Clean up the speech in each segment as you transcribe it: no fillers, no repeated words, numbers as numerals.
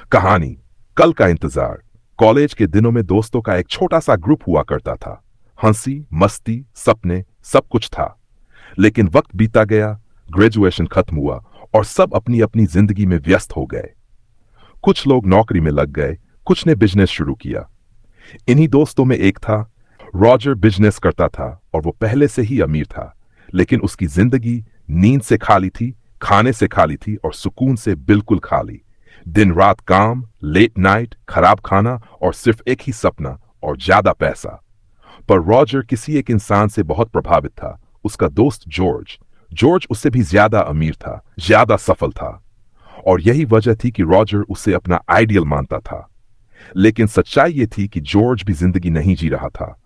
कहानी। कल का इंतजार। कॉलेज के दिनों में दोस्तों का एक छोटा सा ग्रुप हुआ करता था। हंसी मस्ती सपने सब कुछ था। लेकिन वक्त बीता गया, ग्रेजुएशन खत्म हुआ और सब अपनी अपनी जिंदगी में व्यस्त हो गए। कुछ लोग नौकरी में लग गए, कुछ ने बिजनेस शुरू किया। इन्हीं दोस्तों में एक था। रॉजर बिजनेस करता था और वो पहले से ही अमीर था, लेकिन उसकी जिंदगी नींद से खाली थी, खाने से खाली थी और सुकून से बिल्कुल खाली। दिन रात काम, लेट नाइट, खराब खाना और सिर्फ एक ही सपना, और ज्यादा पैसा। पर रॉजर किसी एक इंसान से बहुत प्रभावित था, उसका दोस्त जॉर्ज। जॉर्ज उससे भी ज्यादा अमीर था, ज्यादा सफल था, और यही वजह थी कि रॉजर उसे अपना आइडियल मानता था। लेकिन सच्चाई ये थी कि जॉर्ज भी जिंदगी नहीं जी रहा था।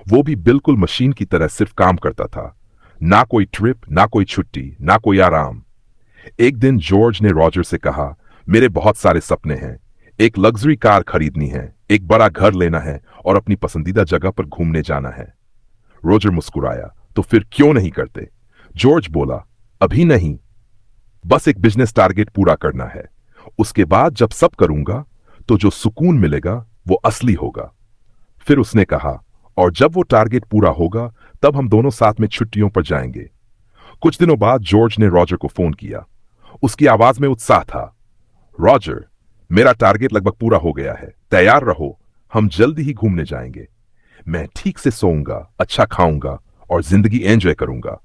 वो भी बिल्कुल मशीन की तरह सिर्फ काम करता था। ना कोई ट्रिप, ना कोई छुट्टी, ना कोई आराम। एक दिन जॉर्ज ने रॉजर से कहा, मेरे बहुत सारे सपने हैं। एक लग्जरी कार खरीदनी है, एक बड़ा घर लेना है और अपनी पसंदीदा जगह पर घूमने जाना है। रॉजर मुस्कुराया, तो फिर क्यों नहीं करते? जॉर्ज बोला, अभी नहीं, बस एक बिजनेस टारगेट पूरा करना है। उसके बाद जब सब करूंगा तो जो सुकून मिलेगा वो असली होगा। फिर उसने कहा, और जब वो टारगेट पूरा होगा तब हम दोनों साथ में छुट्टियों पर जाएंगे। कुछ दिनों बाद जॉर्ज ने रॉजर को फोन किया। उसकी आवाज में उत्साह था। रॉजर, मेरा टारगेट लगभग पूरा हो गया है, तैयार रहो, हम जल्दी ही घूमने जाएंगे। मैं ठीक से सोऊंगा, अच्छा खाऊंगा और जिंदगी एंजॉय करूंगा।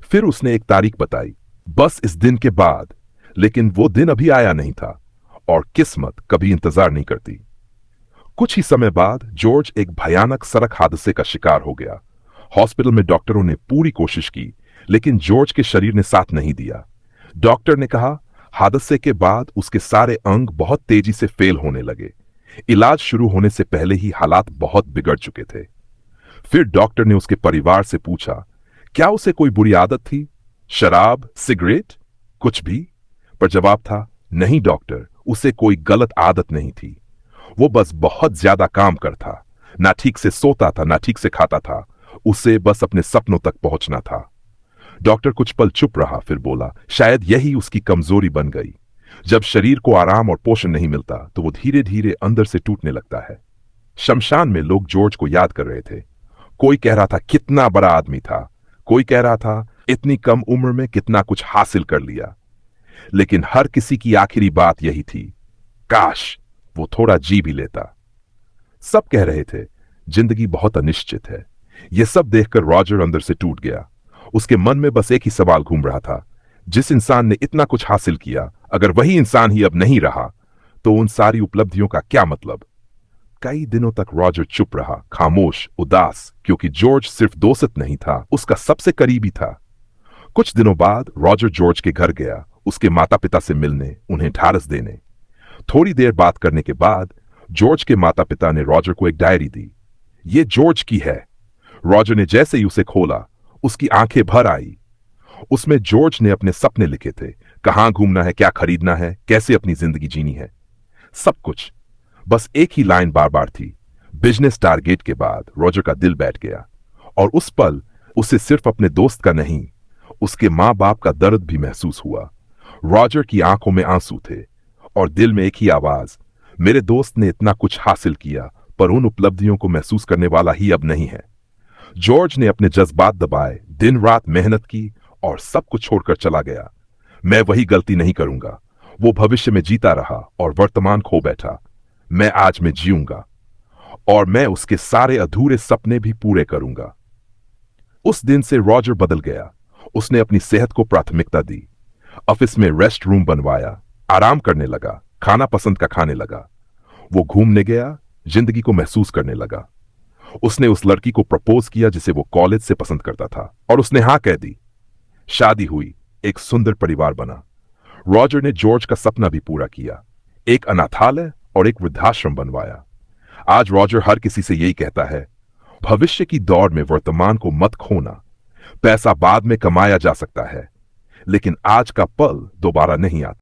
फिर उसने एक तारीख बताई, बस इस दिन के बाद। लेकिन वो दिन अभी आया नहीं था, और किस्मत कभी इंतजार नहीं करती। कुछ ही समय बाद जॉर्ज एक भयानक सड़क हादसे का शिकार हो गया। हॉस्पिटल में डॉक्टरों ने पूरी कोशिश की, लेकिन जॉर्ज के शरीर ने साथ नहीं दिया। डॉक्टर ने कहा, हादसे के बाद उसके सारे अंग बहुत तेजी से फेल होने लगे। इलाज शुरू होने से पहले ही हालात बहुत बिगड़ चुके थे। फिर डॉक्टर ने उसके परिवार से पूछा, क्या उसे कोई बुरी आदत थी? शराब, सिगरेट, कुछ भी? पर जवाब था, नहीं डॉक्टर, उसे कोई गलत आदत नहीं थी। वो बस बहुत ज्यादा काम करता, ना ठीक से सोता था, ना ठीक से खाता था। उसे बस अपने सपनों तक पहुंचना था। डॉक्टर कुछ पल चुप रहा, फिर बोला, शायद यही उसकी कमजोरी बन गई। जब शरीर को आराम और पोषण नहीं मिलता तो वो धीरे धीरे अंदर से टूटने लगता है। शमशान में लोग जॉर्ज को याद कर रहे थे। कोई कह रहा था कितना बड़ा आदमी था, कोई कह रहा था इतनी कम उम्र में कितना कुछ हासिल कर लिया। लेकिन हर किसी की आखिरी बात यही थी, काश वो थोड़ा जी भी लेता। सब कह रहे थे, जिंदगी बहुत अनिश्चित है। यह सब देखकर रॉजर अंदर से टूट गया। उसके मन में बस एक ही सवाल घूम रहा था, जिस इंसान ने इतना कुछ हासिल किया, अगर वही इंसान ही अब नहीं रहा तो उन सारी उपलब्धियों का क्या मतलब? कई दिनों तक रॉजर चुप रहा, खामोश, उदास, क्योंकि जॉर्ज सिर्फ दोस्त नहीं था, उसका सबसे करीबी था। कुछ दिनों बाद रॉजर जॉर्ज के घर गया, उसके माता पिता से मिलने, उन्हें ढाढ़स देने। थोड़ी देर बात करने के बाद जॉर्ज के माता पिता ने रॉजर को एक डायरी दी। ये जॉर्ज की है। रॉजर ने जैसे ही उसे खोला, उसकी आंखें भर आई। उसमें जॉर्ज ने अपने सपने लिखे थे, कहां घूमना है, क्या खरीदना है, कैसे अपनी जिंदगी जीनी है, सब कुछ। बस एक ही लाइन बार बार थी। बिजनेस टारगेट के बाद रॉजर का दिल बैठ गया, और उस पल उसे सिर्फ अपने दोस्त का नहीं, उसके मां बाप का दर्द भी महसूस हुआ। रॉजर की आंखों में आंसू थे और दिल में एक ही आवाज, मेरे दोस्त ने इतना कुछ हासिल किया, पर उन उपलब्धियों को महसूस करने वाला ही अब नहीं है। जॉर्ज ने अपने जज्बात दबाए, दिन रात मेहनत की और सब कुछ छोड़कर चला गया। मैं वही गलती नहीं करूंगा। वो भविष्य में जीता रहा और वर्तमान खो बैठा। मैं आज में जीऊंगा, और मैं उसके सारे अधूरे सपने भी पूरे करूंगा। उस दिन से रॉजर बदल गया। उसने अपनी सेहत को प्राथमिकता दी, ऑफिस में रेस्ट रूम बनवाया, आराम करने लगा, खाना पसंद का खाने लगा। वो घूमने गया, जिंदगी को महसूस करने लगा। उसने उस लड़की को प्रपोज किया जिसे वो कॉलेज से पसंद करता था, और उसने हां कह दी। शादी हुई, एक सुंदर परिवार बना। रॉजर ने जॉर्ज का सपना भी पूरा किया, एक अनाथालय और एक वृद्धाश्रम बनवाया। आज रॉजर हर किसी से यही कहता है, भविष्य की दौड़ में वर्तमान को मत खोना। पैसा बाद में कमाया जा सकता है, लेकिन आज का पल दोबारा नहीं आता।